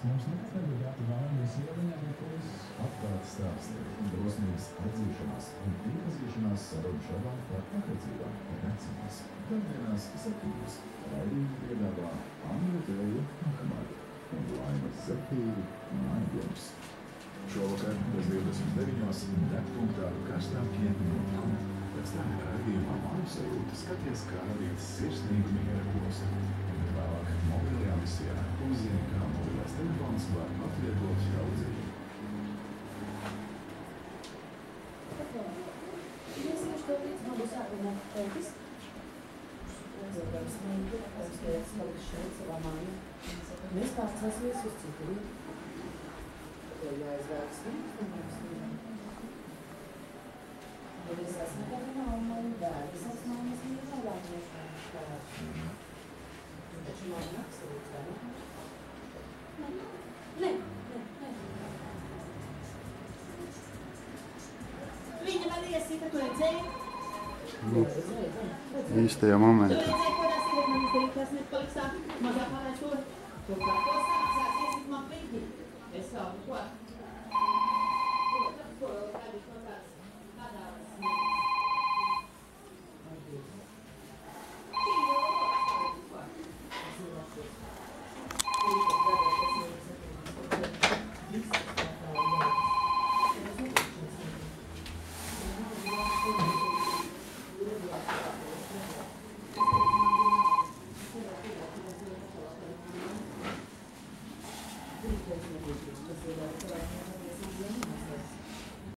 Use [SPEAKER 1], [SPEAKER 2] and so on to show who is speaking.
[SPEAKER 1] Mums nevajag gāti vārnijas ieliņā, bet kuras
[SPEAKER 2] atklāti stāsti, drosmīgas atzīšanās un iepazīšanās sarunu šovā par attiecībām vecumos. Pirmdienās 7. raidījumu piedāvā Andra Tēja Ahmada un Laima Zafīri Mājums. Šovakar bez 29. degpunktā karstākie notikumi. Pēc tam raidījumā Māju sajūta skaties Kāravietas sirsnīgu miera klostu. Un vēlāk mobilajā misijā uzzina, kā mobilais telefons var atvietot draudzību.
[SPEAKER 3] Iesaku to līdz man būs ārpināt tētis. Redzēdams mīļu, kas tētis paliks šeit savā mājā. Mēs pārcelsimies uz citu vietu. Tev jāizvēlas viņus, un mums viņam. Ja es esmu kāda mamma un bērns, es esmu mammas mīļu labāk nekā. Tu taču mamma apsarīts, vai ne? Nē. Viņa man iesita, tu redzēji?
[SPEAKER 4] Īstajā momentā.
[SPEAKER 3] Tu redzēji, ko tās ir, man izdarīt, tas nepaliks tā, mazā pārēc to. Tu kā to sāksās, iesit man piņķi. Es savu, ko? Ko, kādi no tās, kādā